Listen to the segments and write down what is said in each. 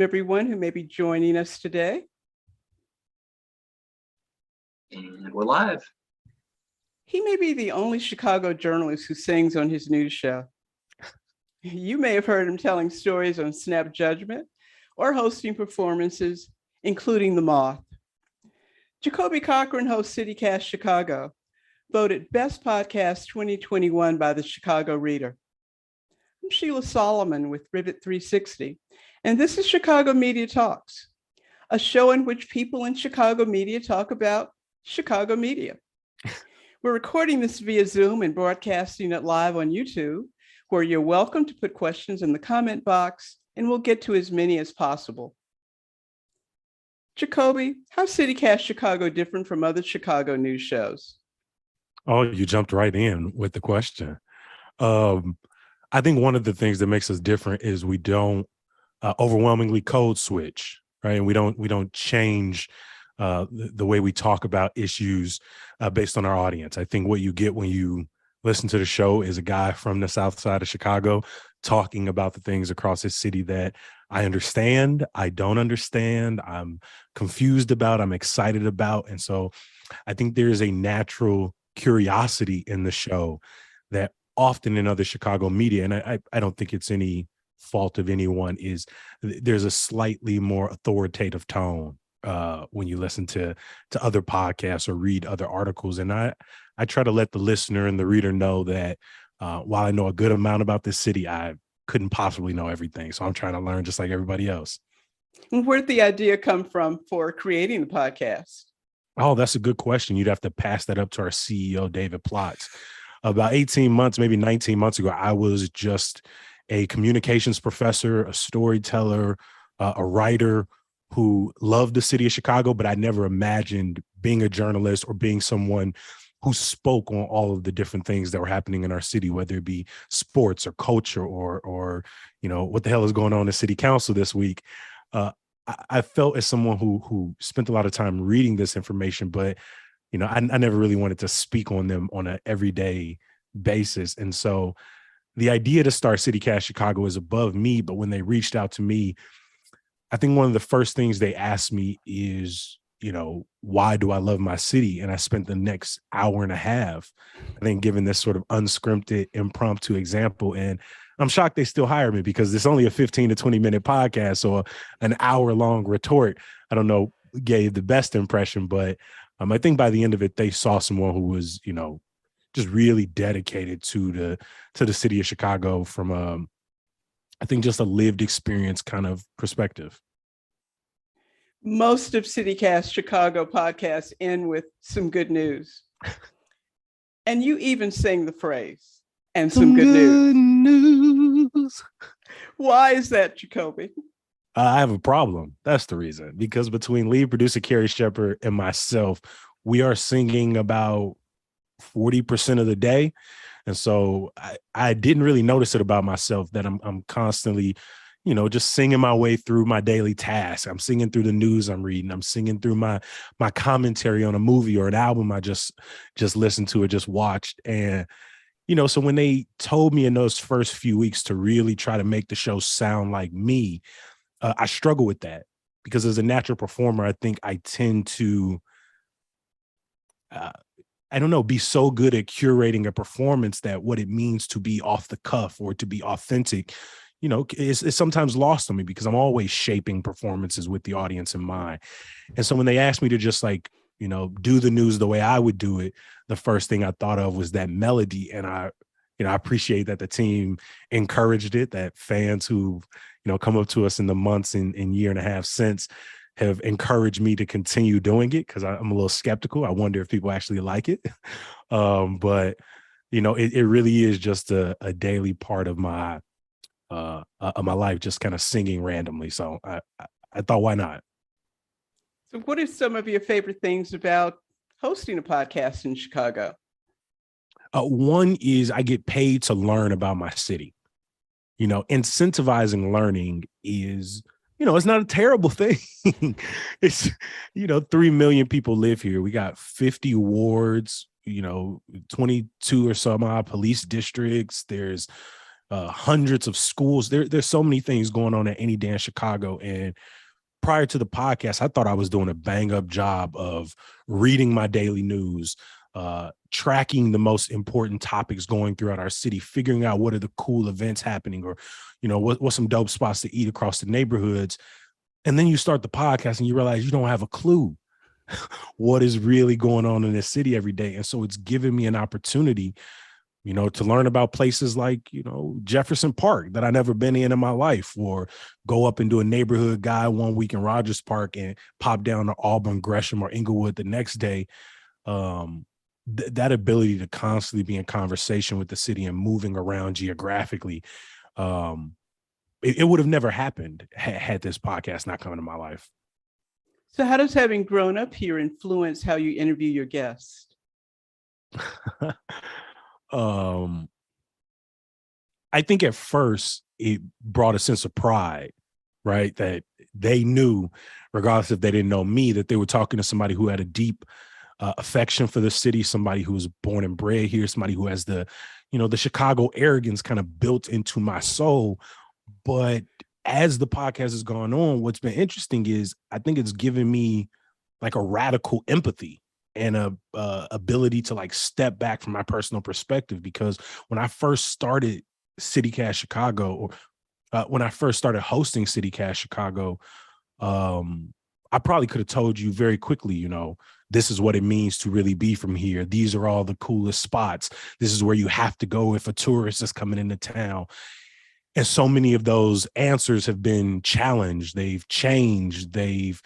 everyone who may be joining us today. And we're live. He may be the only Chicago journalist who sings on his news show. You may have heard him telling stories on Snap Judgment or hosting performances, including the Moth. Jacoby Cochran hosts CityCast Chicago, voted Best Podcast 2021 by the Chicago Reader. I'm Sheila Solomon with Rivet 360, and this is Chicago Media Talks, a show in which people in Chicago media talk about Chicago media. We're recording this via Zoom and broadcasting it live on YouTube, where you're welcome to put questions in the comment box, and we'll get to as many as possible. Jacoby, how's CityCast Chicago different from other Chicago news shows? Oh, you jumped right in with the question. I think one of the things that makes us different is we don't overwhelmingly code switch, right? And we don't change the way we talk about issues based on our audience. I think what you get when you listen to the show is a guy from the South Side of Chicago talking about the things across his city that I understand, I don't understand, I'm confused about, I'm excited about. And so I think there is a natural curiosity in the show that often in other Chicago media, and I don't think it's any fault of anyone, is there's a slightly more authoritative tone when you listen to other podcasts or read other articles. And I try to let the listener and the reader know that while I know a good amount about this city, I couldn't possibly know everything. So I'm trying to learn just like everybody else. And where did the idea come from for creating the podcast? Oh, that's a good question. You'd have to pass that up to our CEO, David Plotz. About 18 months, maybe 19 months ago, I was just a communications professor, a storyteller, a writer who loved the city of Chicago, but I never imagined being a journalist or being someone who spoke on all of the different things that were happening in our city, whether it be sports or culture or you know, what the hell is going on in city council this week. I felt as someone who spent a lot of time reading this information, but you know, I never really wanted to speak on them on an everyday basis. And so the idea to start CityCast Chicago is above me, but when they reached out to me, I think one of the first things they asked me is, you know, why do I love my city? And I spent the next hour and a half, I think, giving this sort of unscripted, impromptu example. And I'm shocked they still hire me because it's only a 15 to 20 minute podcast. So an hour long retort, I don't know, gave the best impression. But I think by the end of it, they saw someone who was, you know, just really dedicated to the city of Chicago from I think just a lived experience kind of perspective. Most of CityCast Chicago podcasts end with some good news. And you even sing the phrase, and some good news. Why is that, Jacoby? I have a problem. That's the reason. Because between lead producer Carrie Shepard and myself, we are singing about 40% of the day. And so I didn't really notice it about myself that I'm constantly, you know, just singing my way through my daily tasks. I'm singing through the news I'm reading. I'm singing through my commentary on a movie or an album I just listened to or just watched. And, you know, so when they told me in those first few weeks to really try to make the show sound like me, I struggle with that because as a natural performer, I think I tend to I don't know, be so good at curating a performance that what it means to be off the cuff or to be authentic, you know, is sometimes lost on me because I'm always shaping performances with the audience in mind. And so when they asked me to just like, you know, do the news the way I would do it, the first thing I thought of was that melody. And I appreciate that the team encouraged it, that fans who, you know, come up to us in the months and year and a half since have encouraged me to continue doing it because I'm a little skeptical. I wonder if people actually like it. But, you know, it really is just a daily part of my life, just kind of singing randomly. So I thought, why not? So what are some of your favorite things about hosting a podcast in Chicago? One is I get paid to learn about my city. You know, incentivizing learning is, you know, it's not a terrible thing. It's, you know, 3 million people live here. We got 50 wards, you know, 22 or some odd police districts. There's hundreds of schools. There's so many things going on at any day in Chicago. And prior to the podcast, I thought I was doing a bang up job of reading my daily news, tracking the most important topics going throughout our city, figuring out what are the cool events happening, or, what's some dope spots to eat across the neighborhoods. And then you start the podcast and you realize you don't have a clue what is really going on in this city every day. And so it's given me an opportunity, to learn about places like, Jefferson Park that I never been in my life, or go up and do a neighborhood guide one week in Rogers Park and pop down to Auburn, Gresham, or Inglewood the next day. That ability to constantly be in conversation with the city and moving around geographically, it would have never happened had this podcast not come into my life. So how does having grown up here influence how you interview your guests? I think at first it brought a sense of pride, right? That they knew, regardless if they didn't know me, that they were talking to somebody who had a deep affection for the city, somebody who was born and bred here, somebody who has the Chicago arrogance kind of built into my soul. But as the podcast has gone on, what's been interesting is I think it's given me like a radical empathy and a ability to like step back from my personal perspective. Because when I first started CityCast Chicago, or when I first started hosting CityCast Chicago, I probably could have told you very quickly, this is what it means to really be from here. These are all the coolest spots. This is where you have to go if a tourist is coming into town. And so many of those answers have been challenged. They've changed. They've,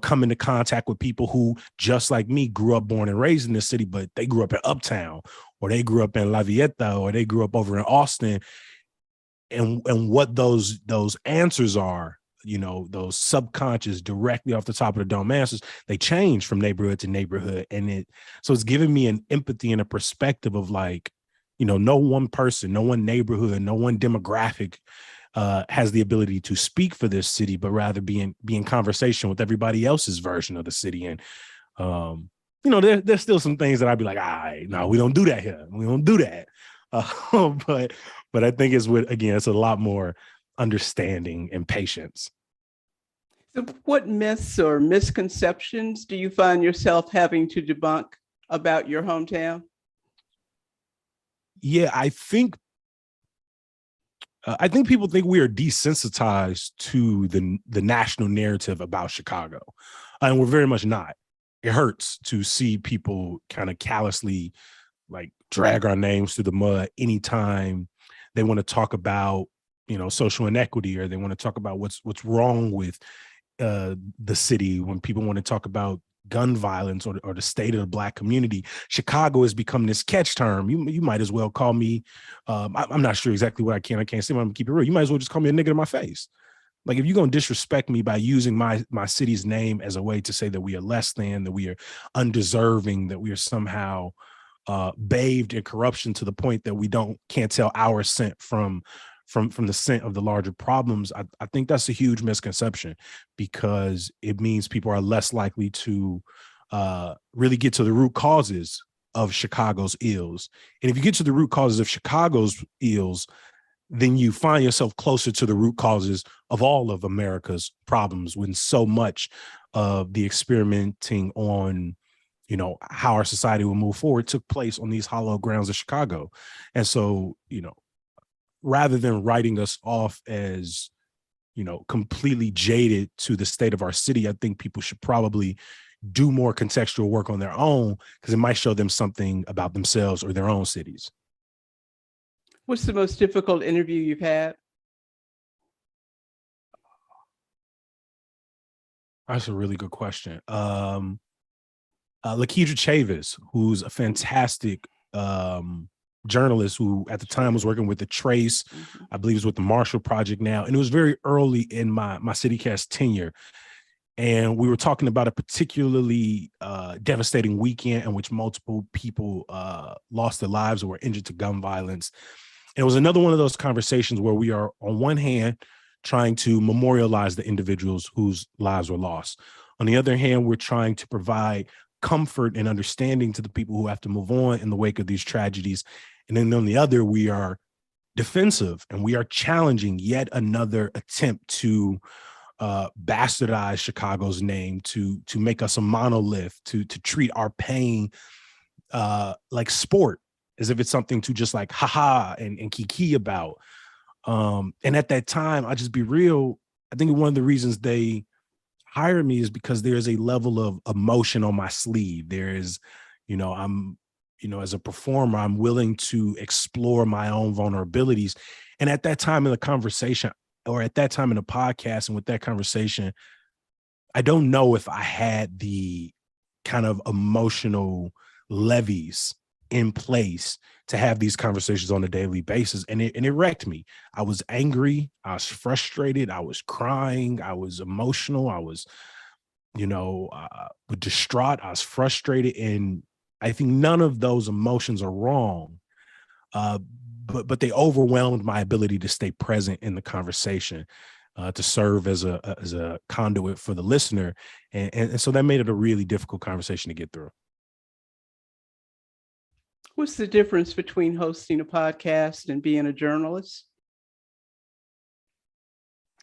come into contact with people who, just like me, grew up, born and raised in this city, but they grew up in Uptown, or they grew up in La Vieta, or they grew up over in Austin. And what those answers are, those subconscious, directly off the top of the dome answers, they change from neighborhood to neighborhood. And so it's given me an empathy and a perspective of like, no one person, no one neighborhood, no one demographic has the ability to speak for this city, but rather be in conversation with everybody else's version of the city. And, there's still some things that I'd be like, no, we don't do that here. We don't do that. But I think it's a lot more understanding and patience. So what myths or misconceptions do you find yourself having to debunk about your hometown? Yeah, I think people think we are desensitized to the national narrative about Chicago, and we're very much not. It hurts to see people kind of callously like drag our names through the mud anytime they want to talk about social inequity, or they want to talk about what's wrong with the city. When people want to talk about gun violence or the state of the Black community, Chicago has become this catch term. You might as well call me, I'm not sure exactly what I can't say, but I'm gonna keep it real. You might as well just call me a nigga to my face. Like, if you're gonna disrespect me by using my city's name as a way to say that we are less than, that we are undeserving, that we are somehow bathed in corruption to the point that we can't tell our scent from the scent of the larger problems, I think that's a huge misconception, because it means people are less likely to really get to the root causes of Chicago's ills. And if you get to the root causes of Chicago's ills, then you find yourself closer to the root causes of all of America's problems, when so much of the experimenting on how our society will move forward took place on these hollow grounds of Chicago. And so, rather than writing us off as, completely jaded to the state of our city, I think people should probably do more contextual work on their own, because it might show them something about themselves or their own cities. What's the most difficult interview you've had? That's a really good question. Lakeisha Chavis, who's a fantastic journalist who at the time was working with the Trace, I believe is with the Marshall Project now. And it was very early in my CityCast tenure. And we were talking about a particularly devastating weekend in which multiple people lost their lives or were injured to gun violence. And it was another one of those conversations where we are, on one hand, trying to memorialize the individuals whose lives were lost. On the other hand, we're trying to provide comfort and understanding to the people who have to move on in the wake of these tragedies. And then on the other, we are, defensive, and we are challenging yet another attempt to bastardize Chicago's name, to make us a monolith, to treat our pain like sport, as if it's something to just like haha and kiki about. And at that time, I'll just be real, I think one of the reasons they hired me is because there's a level of emotion on my sleeve. There is, as a performer, I'm willing to explore my own vulnerabilities. And at that time in the conversation, or at that time in the podcast, and with that conversation, I don't know if I had the kind of emotional levees in place to have these conversations on a daily basis. And it wrecked me. I was angry. I was frustrated. I was crying. I was emotional. I was, distraught. I was frustrated. And I think none of those emotions are wrong. But they overwhelmed my ability to stay present in the conversation, to serve as a conduit for the listener. And so that made it a really difficult conversation to get through. What's the difference between hosting a podcast and being a journalist?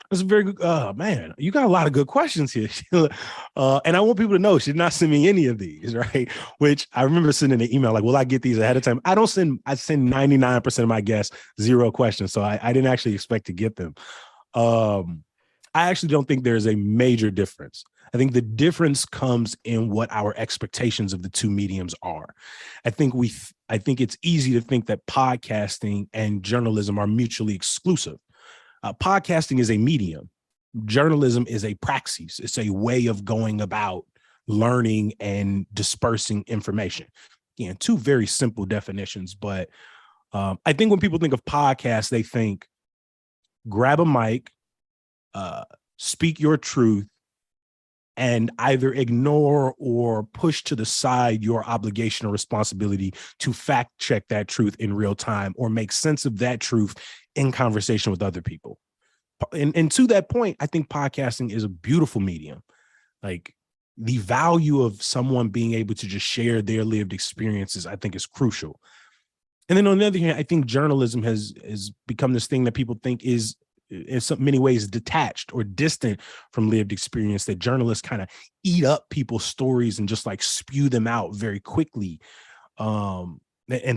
That's a very good, man, you got a lot of good questions here, Sheila. And I want people to know she did not send me any of these, right? Which I remember sending an email like, will I get these ahead of time? I send 99% of my guests 0 questions. So I didn't actually expect to get them. I actually don't think there's a major difference. I think the difference comes in what our expectations of the two mediums are. I think it's easy to think that podcasting and journalism are mutually exclusive. Podcasting is a medium. Journalism is a praxis. It's a way of going about learning and dispersing information. Again, 2 very simple definitions. But I think when people think of podcasts, they think grab a mic, speak your truth, and either ignore or push to the side your obligation or responsibility to fact check that truth in real time or make sense of that truth in conversation with other people. And to that point, I think podcasting is a beautiful medium. Like, the value of someone being able to just share their lived experiences, I think, is crucial. And then on the other hand, I think journalism has become this thing that people think is in so many ways detached or distant from lived experience, that journalists kind of eat up people's stories and just like spew them out very quickly. And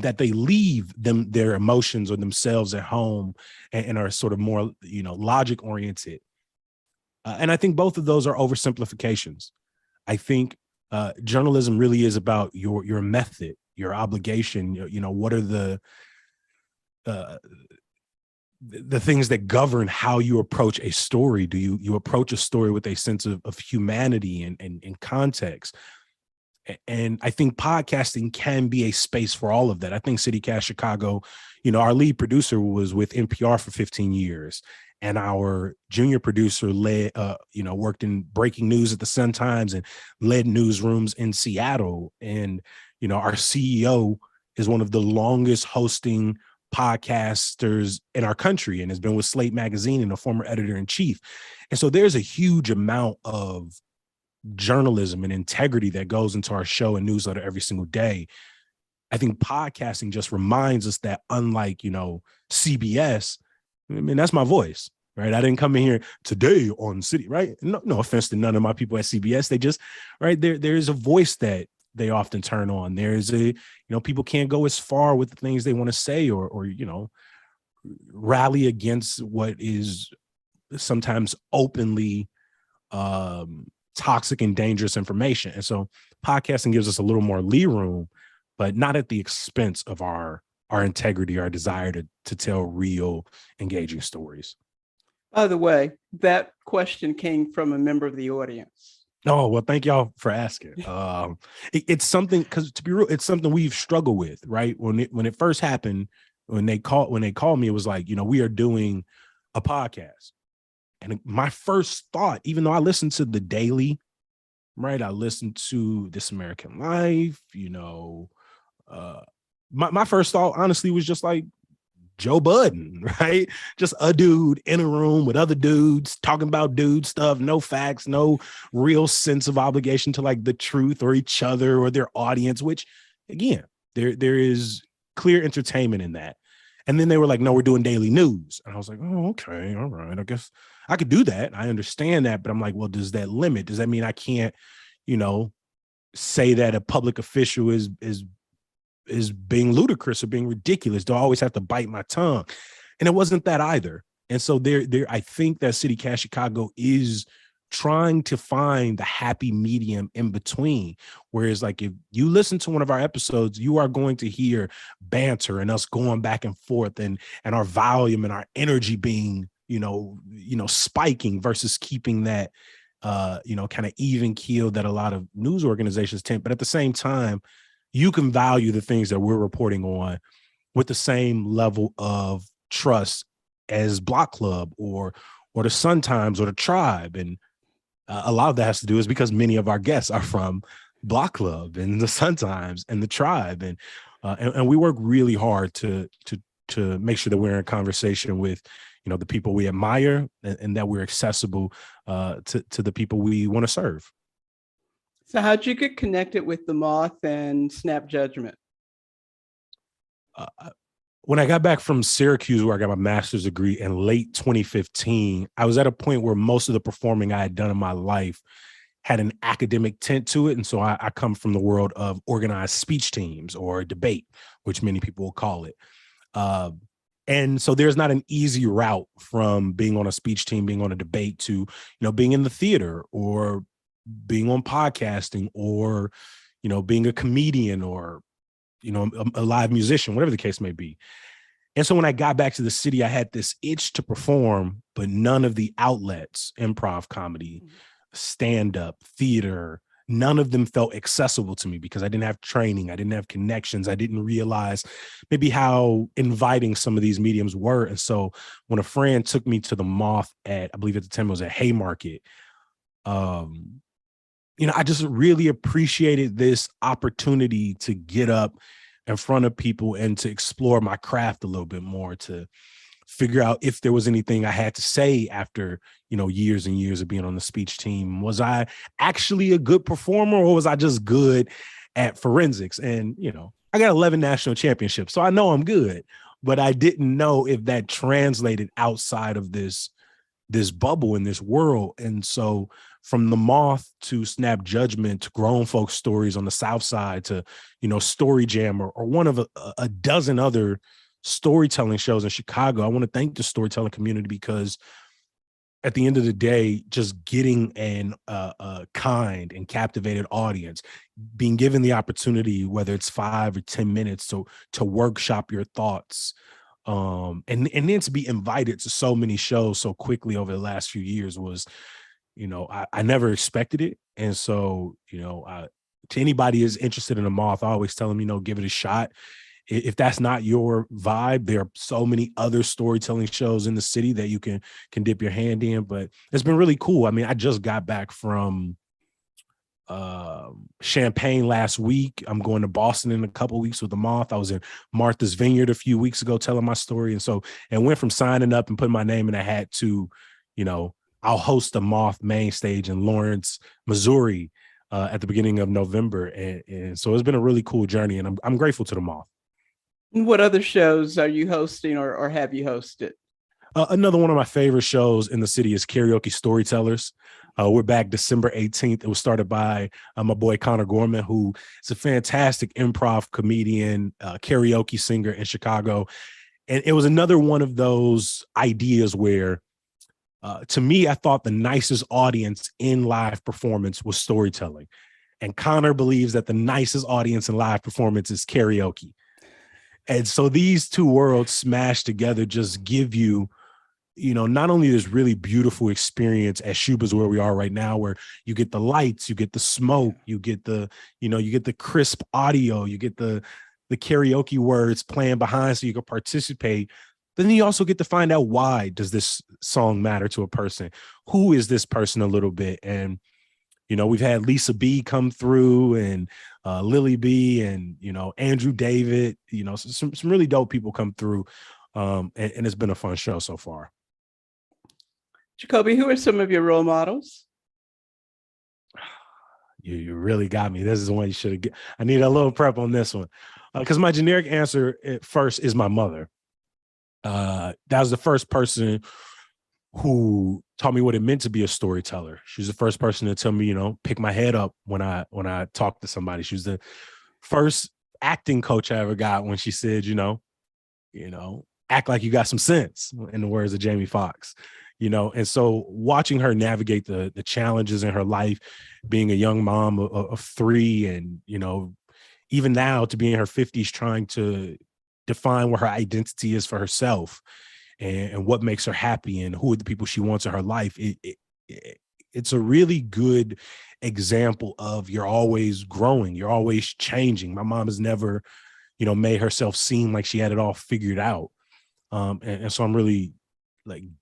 that they leave their emotions or themselves at home and are sort of more, logic oriented. And I think both of those are oversimplifications. I think journalism really is about your method, your obligation. What are the things that govern how you approach a story? Do you approach a story with a sense of humanity and context? And I think podcasting can be a space for all of that. I think CityCast Chicago, our lead producer was with NPR for 15 years. And our junior producer worked in breaking news at the Sun-Times and led newsrooms in Seattle. And, our CEO is one of the longest hosting podcasters in our country and has been with Slate Magazine and a former editor-in-chief. And so there's a huge amount of journalism and integrity that goes into our show and newsletter every single day. I think podcasting just reminds us that, unlike, CBS, that's my voice, right? I didn't come in here today on City, right? No offense to none of my people at CBS. They just, right, there's a voice that they often turn on. There's people can't go as far with the things they want to say or rally against what is sometimes openly toxic and dangerous information. And so podcasting gives us a little more lee room, but not at the expense of our integrity, our desire to tell real, engaging stories. By the way, that question came from a member of the audience. Oh, well, thank y'all for asking. It's something, because to be real, it's something we've struggled with, right? When it first happened, when they called me, it was like, we are doing a podcast. And my first thought, even though I listened to The Daily, right? I listened to This American Life, my first thought, honestly, was just like Joe Budden, right? Just a dude in a room with other dudes talking about dude stuff, no facts, no real sense of obligation to like the truth or each other or their audience, which again, there is clear entertainment in that. And then they were like, no, we're doing daily news. And I was like, oh, okay, all right. I guess I could do that. I understand that. But I'm like, well, does that limit? Does that mean I can't, say that a public official is being ludicrous or being ridiculous? Do I always have to bite my tongue? And it wasn't that either. And so I think that CityCast Chicago is trying to find the happy medium in between. Whereas, like, if you listen to one of our episodes, you are going to hear banter and us going back and forth, and our volume and our energy being, spiking versus keeping that, kind of even keel that a lot of news organizations tend. But at the same time, you can value the things that we're reporting on with the same level of trust as Block Club or the Sun Times or the Tribe. And a lot of that has to do is because many of our guests are from Block Club and the Sun Times and the Tribe, and we work really hard to make sure that we're in conversation with the people we admire, and that we're accessible to the people we want to serve. So how'd you get connected with the Moth and Snap Judgment? When I got back from Syracuse, where I got my master's degree in late 2015, I was at a point where most of the performing I had done in my life had an academic tint to it. And so I come from the world of organized speech teams or debate, which many people will call it. And so there's not an easy route from being on a speech team, being on a debate, to, being in the theater or being on podcasting or, being a comedian or, a live musician, whatever the case may be. And so when I got back to the city, I had this itch to perform, but none of the outlets, improv comedy, stand-up, theater, none of them felt accessible to me because I didn't have training. I didn't have connections. I didn't realize maybe how inviting some of these mediums were. And so when a friend took me to the Moth I believe at the time it was at Haymarket, I just really appreciated this opportunity to get up in front of people and to explore my craft a little bit more, to figure out if there was anything I had to say after, years and years of being on the speech team. Was I actually a good performer, or was I just good at forensics? And, I got 11 national championships, so I know I'm good, but I didn't know if that translated outside of this bubble in this world. And so from the Moth to Snap Judgment to Grown Folks Stories on the South Side to, Story Jam or one of a dozen other storytelling shows in Chicago, I want to thank the storytelling community, because at the end of the day, just getting a kind and captivated audience, being given the opportunity, whether it's 5 or 10 minutes to workshop your thoughts, and then to be invited to so many shows so quickly over the last few years was, I never expected it. And so, to anybody who's interested in a Moth, I always tell them, give it a shot. If that's not your vibe, there are so many other storytelling shows in the city that you can dip your hand in. But it's been really cool. I mean, I just got back from Champaign last week. I'm going to Boston in a couple of weeks with the Moth. I was in Martha's Vineyard a few weeks ago telling my story. And so, and went from signing up and putting my name in a hat to, I'll host a Moth main stage in Lawrence, Missouri at the beginning of November. And so it's been a really cool journey, and I'm grateful to the Moth. What other shows are you hosting or have you hosted? Another one of my favorite shows in the city is Karaoke Storytellers. We're back December 18th. It was started by my boy Connor Gorman, who is a fantastic improv comedian, karaoke singer in Chicago. And it was another one of those ideas where, to me, I thought the nicest audience in live performance was storytelling. And Connor believes that the nicest audience in live performance is karaoke. And so these two worlds smashed together just give you, not only this really beautiful experience at Shuba's, where we are right now, where you get the lights, you get the smoke, you get the, you get the crisp audio, you get the karaoke words playing behind so you can participate. But then you also get to find out, why does this song matter to a person? Who is this person a little bit? And, we've had Lisa B come through, and Lily B, and, Andrew David, some really dope people come through. And it's been a fun show so far. Jacoby, who are some of your role models? You really got me. This is the one you should have. I need a little prep on this one, because my generic answer at first is my mother. That was the first person who taught me what it meant to be a storyteller. She was the first person to tell me, pick my head up when I talk to somebody. She was the first acting coach I ever got when she said, act like you got some sense, in the words of Jamie Foxx. And so watching her navigate the challenges in her life, being a young mom of three, and even now to be in her 50s trying to define what her identity is for herself, and what makes her happy, and who are the people she wants in her life. It's a really good example of you're always growing, you're always changing. My mom has never, made herself seem like she had it all figured out. And so I'm really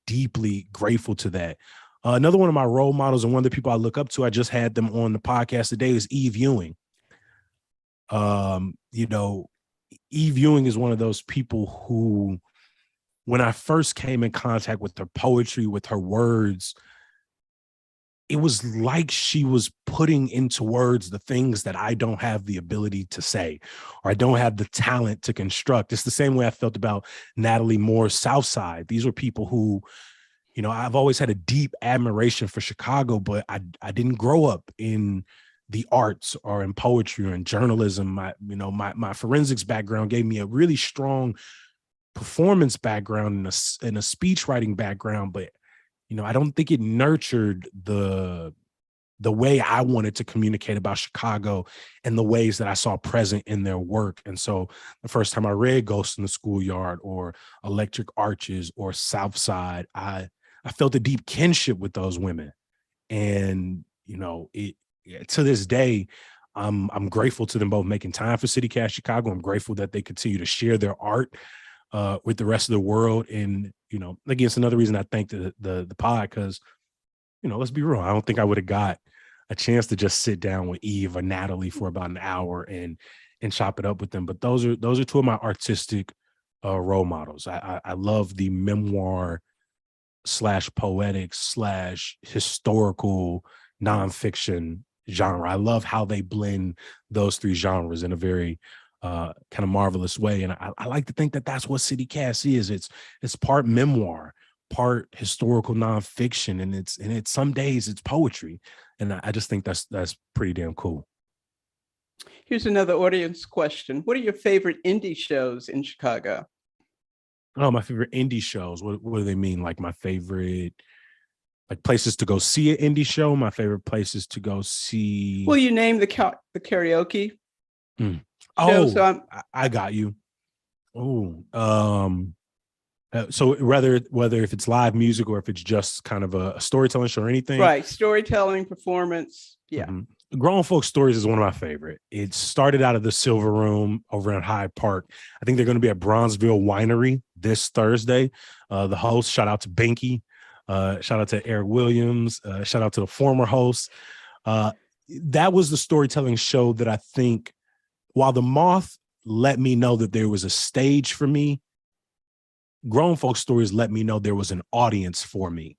deeply grateful to that. Another one of my role models and one of the people I look up to, I just had them on the podcast today, is Eve Ewing. Eve Ewing is one of those people who, when I first came in contact with her poetry, with her words, it was like she was putting into words the things that I don't have the ability to say, or I don't have the talent to construct. It's the same way I felt about Natalie Moore's Southside. These were people who, I've always had a deep admiration for Chicago, but I didn't grow up in the arts or in poetry or in journalism. My forensics background gave me a really strong performance background and a speech writing background, but I don't think it nurtured the way I wanted to communicate about Chicago and the ways that I saw present in their work. And so the first time I read Ghost in the Schoolyard or Electric Arches or Southside, I felt a deep kinship with those women. And to this day, I'm grateful to them both making time for CityCast Chicago. I'm grateful that they continue to share their art with the rest of the world. And, again, it's another reason I thank the pod, because, let's be real, I don't think I would have got a chance to just sit down with Eve or Natalie for about an hour and chop it up with them. But those are two of my artistic role models. I love the memoir / poetic / historical nonfiction genre. I love how they blend those three genres in a very kind of marvelous way. And I like to think that that's what CityCast is. It's part memoir, part historical nonfiction, and it's some days it's poetry. And I just think that's pretty damn cool. Here's another audience question. What are your favorite indie shows in Chicago? Oh, my favorite indie shows. What do they mean? Like my favorite, places to go see an indie show? My favorite places to go see. Well, you name the karaoke. Mm. Show, so I got you. Oh, so whether if it's live music or if it's just kind of a storytelling show or anything, right? Storytelling, performance, yeah. Mm-hmm. Grown Folk Stories is one of my favorite. It started out of the Silver Room over in Hyde Park. I think they're going to be at Bronzeville Winery this Thursday. The host, shout out to Binky, shout out to Eric Williams, shout out to the former host. That was the storytelling show that I think, while the Moth let me know that there was a stage for me, Grown Folk Stories let me know there was an audience for me.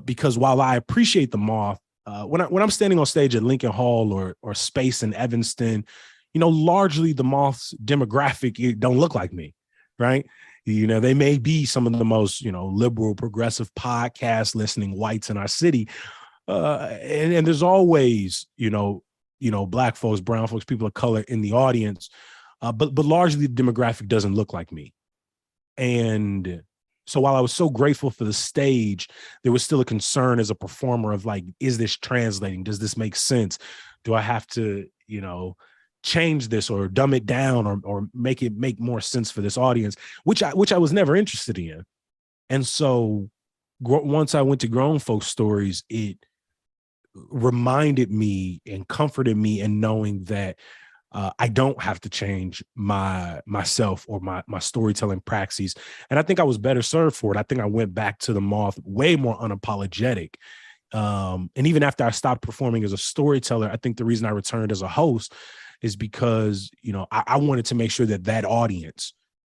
Because while I appreciate the Moth, when I'm standing on stage at Lincoln Hall or Space in Evanston, largely the Moth's demographic don't look like me, right? They may be some of the most, liberal, progressive podcast listening whites in our city. And there's always, Black folks, brown folks, people of color in the audience. But largely the demographic doesn't look like me. And so while I was so grateful for the stage, there was still a concern as a performer of is this translating? Does this make sense? Do I have to, change this or dumb it down or make it make more sense for this audience, which I was never interested in. And so once I went to Grown Folks Stories, it reminded me and comforted me in knowing that I don't have to change myself or my storytelling praxis. And I think I was better served for it. I think I went back to the Moth way more unapologetic. And even after I stopped performing as a storyteller, I think the reason I returned as a host is because, I wanted to make sure that audience,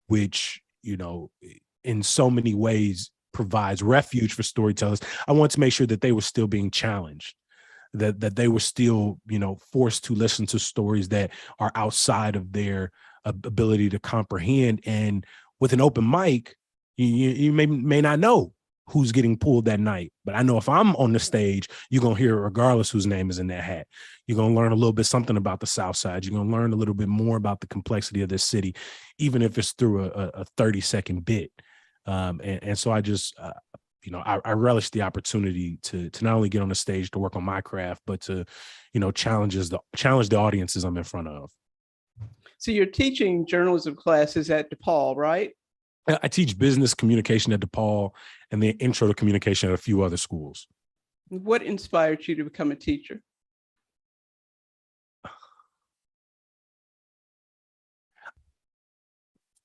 which, in so many ways provides refuge for storytellers, I wanted to make sure that they were still being challenged. That they were still, forced to listen to stories that are outside of their ability to comprehend. And With an open mic, you may not know who's getting pulled that night. But I know if I'm on the stage, you're going to hear it regardless whose name is in that hat. You're going to learn a little bit something about the South Side. You're going to learn a little bit more about the complexity of this city, even if it's through a 30-second bit. And so I just, I relish the opportunity to not only get on the stage to work on my craft, but to, challenge the audiences I'm in front of. So you're teaching journalism classes at DePaul, right? I teach business communication at DePaul and the intro to communication at a few other schools. What inspired you to become a teacher?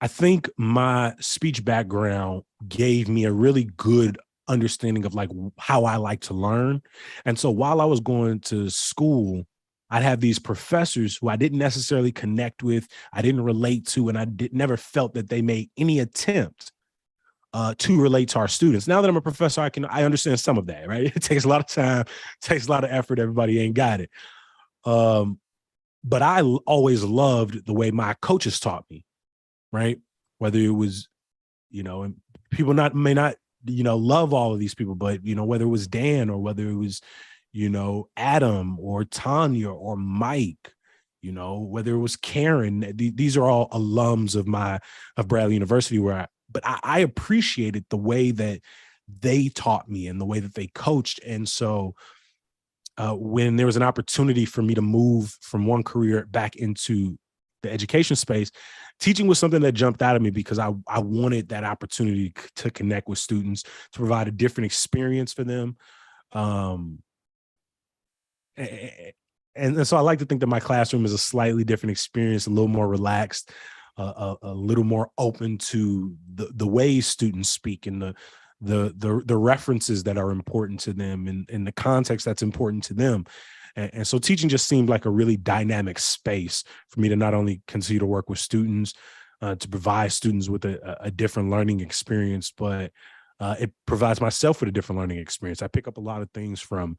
I think my speech background gave me a really good understanding of like how I like to learn. And so while I was going to school, I'd have these professors who I didn't necessarily connect with, I didn't relate to, and I never felt that they made any attempt to relate to our students. Now that I'm a professor, I understand some of that, right? It takes a lot of time, takes a lot of effort. Everybody ain't got it. But I always loved the way my coaches taught me, right? Whether it was, and people may not, love all of these people, but, whether it was Dan or whether it was, Adam or Tanya or Mike, whether it was Karen, these are all alums of Bradley University but I appreciated the way that they taught me and the way that they coached. And so when there was an opportunity for me to move from one career back into the education space, teaching was something that jumped out at me because I wanted that opportunity to connect with students, to provide a different experience for them. And so I like to think that my classroom is a slightly different experience, a little more relaxed, a little more open to the ways students speak and the references that are important to them and the context that's important to them. And so teaching just seemed like a really dynamic space for me to not only continue to work with students, to provide students with a different learning experience, but it provides myself with a different learning experience. I pick up a lot of things from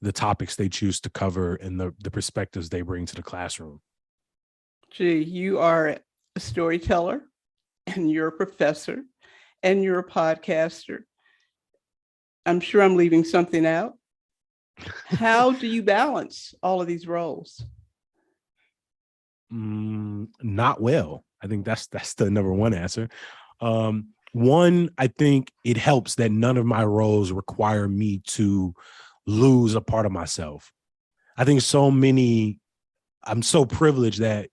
the topics they choose to cover and the perspectives they bring to the classroom. Gee, you are a storyteller and you're a professor and you're a podcaster. I'm sure I'm leaving something out. How do you balance all of these roles? Not well. I think that's the number one answer. One, I think it helps that none of my roles require me to lose a part of myself. I think I'm so privileged that,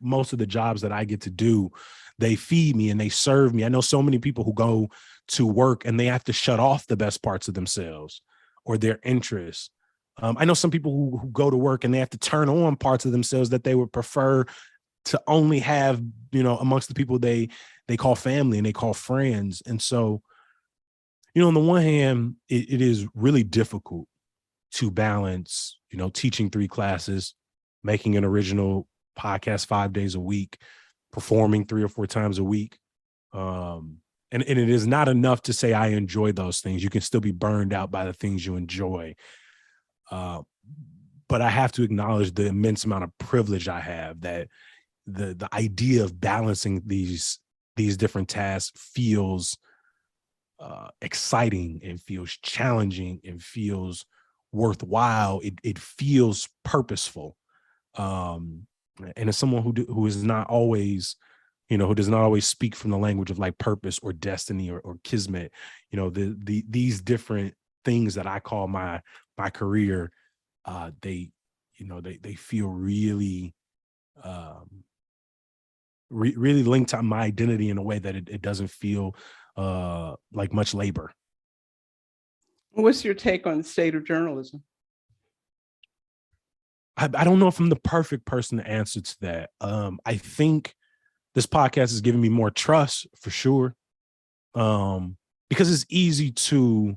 most of the jobs that I get to do, they feed me and they serve me. I know so many people who go to work and they have to shut off the best parts of themselves or their interests. I know some people who go to work and they have to turn on parts of themselves that they would prefer to only have, amongst the people they call family and they call friends. And so, on the one hand, it is really difficult to balance, teaching 3 classes, making an original podcast 5 days a week, performing 3 or 4 times a week. And it is not enough to say I enjoy those things. You can still be burned out by the things you enjoy. But I have to acknowledge the immense amount of privilege I have, that the idea of balancing these different tasks feels exciting and feels challenging and feels worthwhile. It feels purposeful. And as someone who is not always, who does not always speak from the language of like purpose or destiny or kismet, these different things that I call my career, they feel really, really linked to my identity in a way that it doesn't feel like much labor. What's your take on the state of journalism? I don't know if I'm the perfect person to answer to that. I think this podcast has given me more trust for sure. Because it's easy to,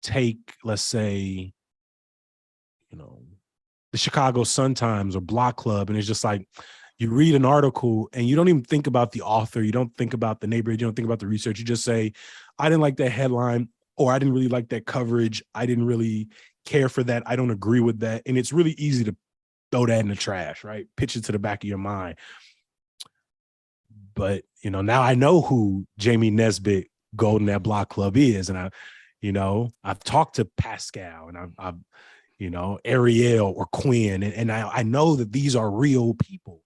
take, let's say, the Chicago Sun-Times or Block Club, and it's just like you read an article and you don't even think about the author, you don't think about the neighborhood, you don't think about the research. You just say, I didn't like that headline, or I didn't really like that coverage. I didn't really care for that. I don't agree with that. And it's really easy to throw that in the trash, right? Pitch it to the back of your mind. But, now I know who Jamie Nesbitt Golden at Block Club is. And I've talked to Pascal, and I've Ariel or Quinn. And I know that these are real people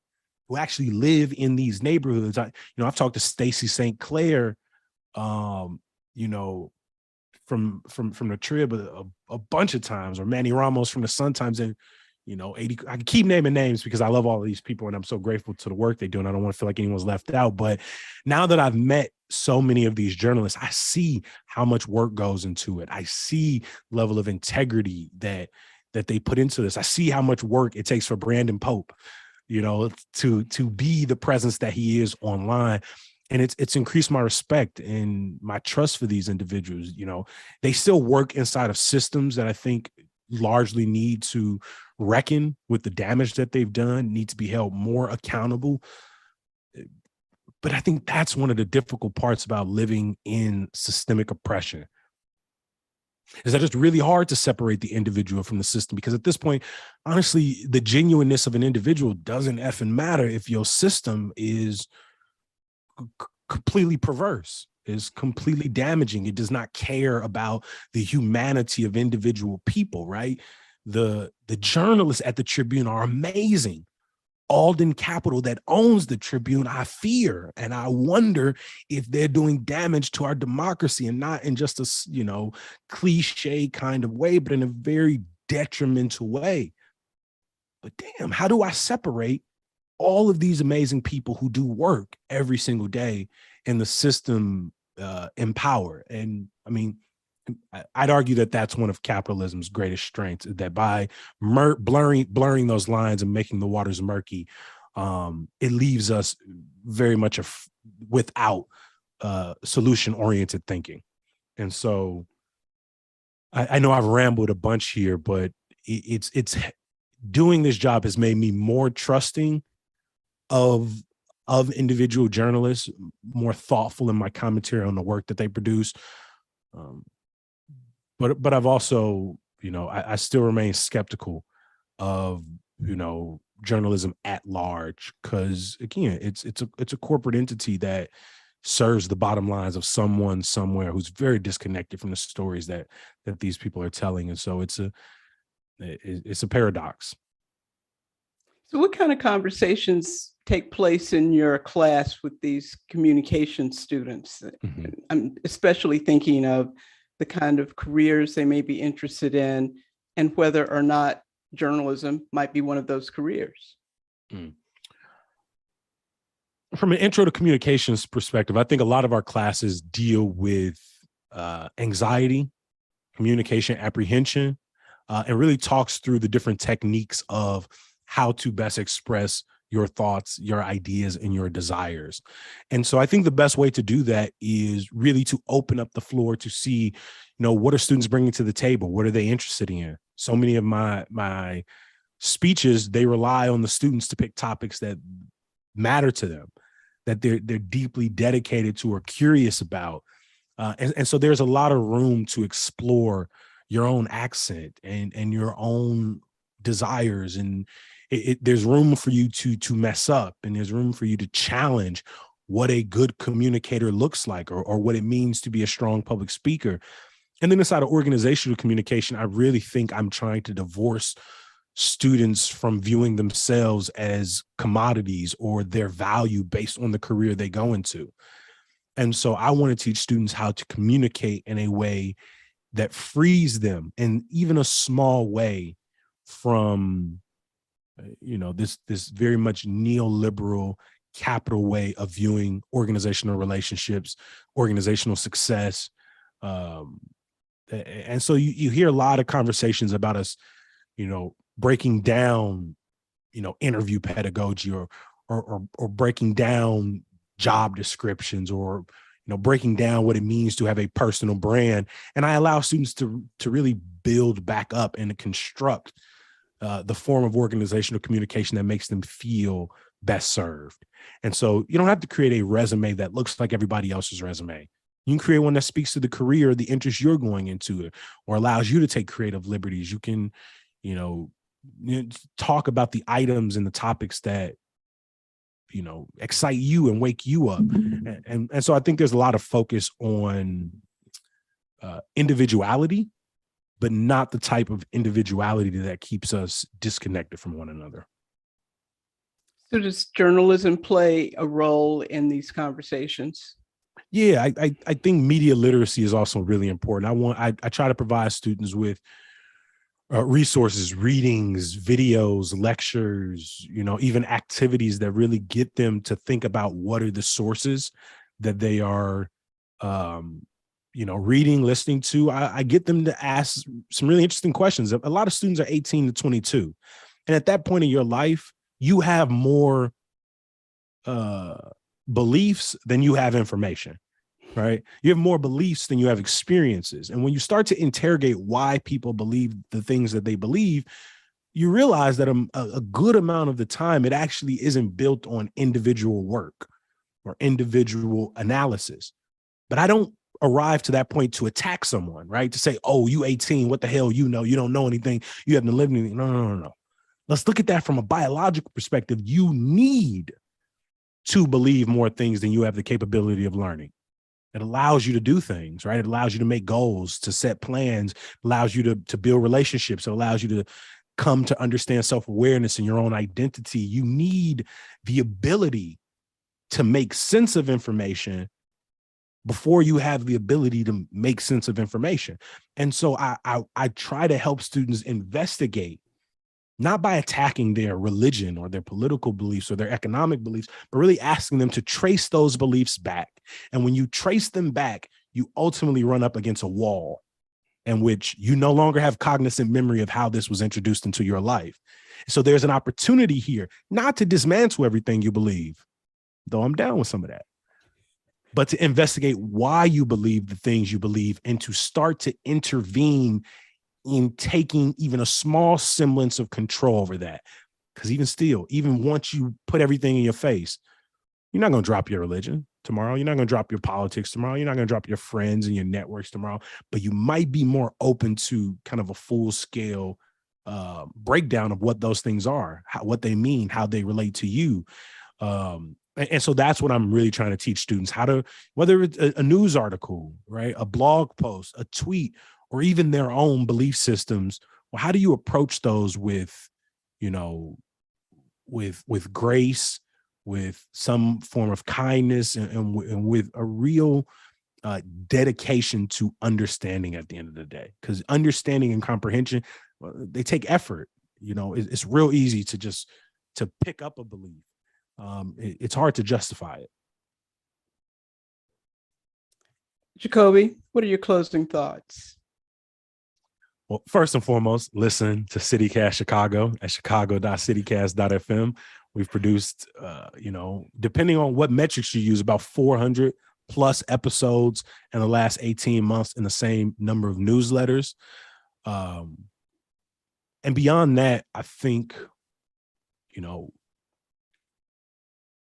who actually live in these neighborhoods. I've talked to Stacy St. Clair, from the Trib a bunch of times, or Manny Ramos from the Sun Times. And, 80, I can keep naming names because I love all of these people and I'm so grateful to the work they do. And I don't want to feel like anyone's left out. But now that I've met so many of these journalists, I see how much work goes into it. I see level of integrity that they put into this. I see how much work it takes for Brandon Pope, to be the presence that he is online. And it's increased my respect and my trust for these individuals. They still work inside of systems that I think largely need to reckon with the damage that they've done, need to be held more accountable. But I think that's one of the difficult parts about living in systemic oppression, is that it's really hard to separate the individual from the system, because at this point, honestly, the genuineness of an individual doesn't effing matter if your system is completely perverse, is completely damaging. It does not care about the humanity of individual people, right? The journalists at the Tribune are amazing. Alden Capital, that owns the Tribune, I fear, and I wonder if they're doing damage to our democracy, and not in just a cliche kind of way, but in a very detrimental way. But damn, how do I separate all of these amazing people who do work every single day in the system in power? And I mean, I'd argue that that's one of capitalism's greatest strengths, that by blurring those lines and making the waters murky, it leaves us very much without solution-oriented thinking. And so I know I've rambled a bunch here, but it's doing this job has made me more trusting of individual journalists, more thoughtful in my commentary on the work that they produce. But I've also, I still remain skeptical of, journalism at large, because again, it's a corporate entity that serves the bottom lines of someone somewhere who's very disconnected from the stories that these people are telling. And so it's a paradox. So what kind of conversations take place in your class with these communication students? Mm-hmm. I'm especially thinking of the kind of careers they may be interested in, and whether or not journalism might be one of those careers. From an intro to communications perspective, I think a lot of our classes deal with anxiety, communication apprehension, and really talks through the different techniques of how to best express your thoughts, your ideas, and your desires. And so I think the best way to do that is really to open up the floor to see, what are students bringing to the table? What are they interested in? So many of my speeches, they rely on the students to pick topics that matter to them, that they're deeply dedicated to or curious about. And so there's a lot of room to explore your own accent and your own desires, and there's room for you to mess up, and there's room for you to challenge what a good communicator looks like, or what it means to be a strong public speaker. And then inside of organizational communication, I really think I'm trying to divorce students from viewing themselves as commodities or their value based on the career they go into. And so I want to teach students how to communicate in a way that frees them, in even a small way, from this very much neoliberal capital way of viewing organizational relationships, organizational success. And so you hear a lot of conversations about us, breaking down, interview pedagogy, or breaking down job descriptions, or, breaking down what it means to have a personal brand. And I allow students to really build back up and to construct the form of organizational communication that makes them feel best served. And so you don't have to create a resume that looks like everybody else's resume. You can create one that speaks to the career, the interest you're going into, or allows you to take creative liberties. You can, talk about the items and the topics that excite you and wake you up. And so I think there's a lot of focus on individuality, but not the type of individuality that keeps us disconnected from one another. So does journalism play a role in these conversations? Yeah, I think media literacy is also really important. I try to provide students with resources, readings, videos, lectures, even activities that really get them to think about what are the sources that they are, reading, listening to. I get them to ask some really interesting questions. A lot of students are 18 to 22. And at that point in your life, you have more beliefs than you have information. Right? You have more beliefs than you have experiences. And when you start to interrogate why people believe the things that they believe, you realize that a good amount of the time, it actually isn't built on individual work or individual analysis. But I don't arrive to that point to attack someone, right? To say, oh, you 18, what the hell, you don't know anything. You haven't lived anything. No. Let's look at that from a biological perspective. You need to believe more things than you have the capability of learning. It allows you to do things, right? It allows you to make goals, to set plans, allows you to build relationships. It allows you to come to understand self-awareness and your own identity. You need the ability to make sense of information before you have the ability to make sense of information. And so I try to help students investigate, not by attacking their religion or their political beliefs or their economic beliefs, but really asking them to trace those beliefs back. And when you trace them back, you ultimately run up against a wall in which you no longer have cognizant memory of how this was introduced into your life. So there's an opportunity here, not to dismantle everything you believe, though I'm down with some of that, but to investigate why you believe the things you believe and to start to intervene in taking even a small semblance of control over that. Because even once you put everything in your face, you're not going to drop your religion tomorrow. You're not going to drop your politics tomorrow. You're not going to drop your friends and your networks tomorrow, but you might be more open to kind of a full scale breakdown of what those things are, what they mean, how they relate to you. And so that's what I'm really trying to teach students, how to, whether it's a news article, right, a blog post, a tweet, or even their own belief systems. Well, how do you approach those with grace, with some form of kindness, and with a real dedication to understanding at the end of the day? Because understanding and comprehension, they take effort. It's real easy to pick up a belief. It's hard to justify it. Jacoby, what are your closing thoughts? Well, first and foremost, listen to CityCast Chicago at chicago.citycast.fm. We've produced, depending on what metrics you use, about 400 plus episodes in the last 18 months in the same number of newsletters. And beyond that, I think,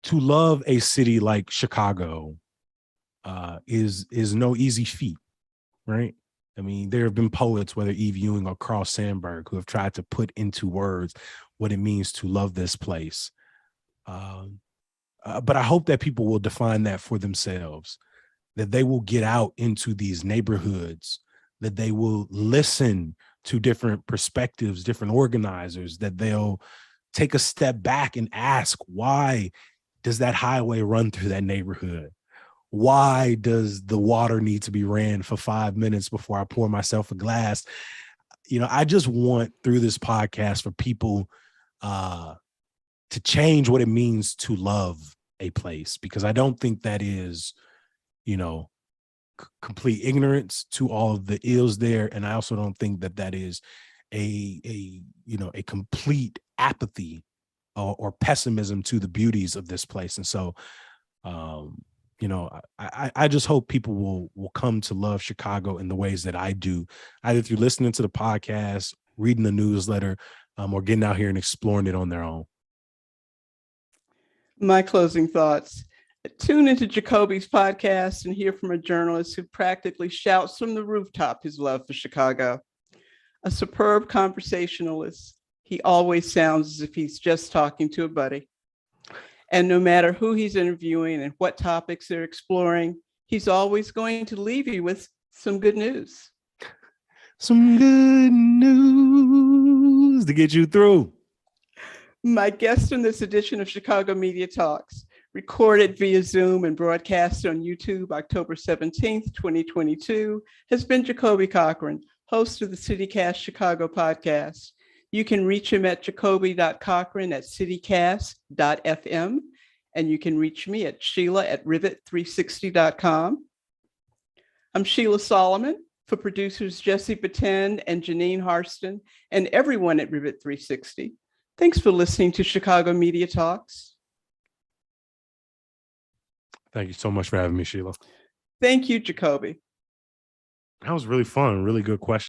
to love a city like Chicago is no easy feat, right? I mean, there have been poets, whether Eve Ewing or Carl Sandburg, who have tried to put into words what it means to love this place. But I hope that people will define that for themselves, that they will get out into these neighborhoods, that they will listen to different perspectives, different organizers, that they'll take a step back and ask, why does that highway run through that neighborhood? Why does the water need to be ran for 5 minutes before I pour myself a glass? I just want, through this podcast, for people to change what it means to love a place, because I don't think that is, complete ignorance to all of the ills there. And I also don't think that is a complete apathy or pessimism to the beauties of this place. And so, I just hope people will come to love Chicago in the ways that I do, either through listening to the podcast, reading the newsletter, or getting out here and exploring it on their own. My closing thoughts. Tune into Jacoby's podcast and hear from a journalist who practically shouts from the rooftop his love for Chicago. A superb conversationalist, he always sounds as if he's just talking to a buddy. And no matter who he's interviewing and what topics they're exploring, he's always going to leave you with some good news. Some good news to get you through. My guest in this edition of Chicago Media Talks, recorded via Zoom and broadcast on YouTube October 17th, 2022, has been Jacoby Cochran, host of the CityCast Chicago podcast. You can reach him at jacoby.cochran@citycast.fm, and you can reach me at sheila@rivet360.com. I'm Sheila Solomon, for producers Jesse Batten and Janine Harston, and everyone at Rivet 360. Thanks for listening to Chicago Media Talks. Thank you so much for having me, Sheila. Thank you, Jacoby. That was really fun. Really good question.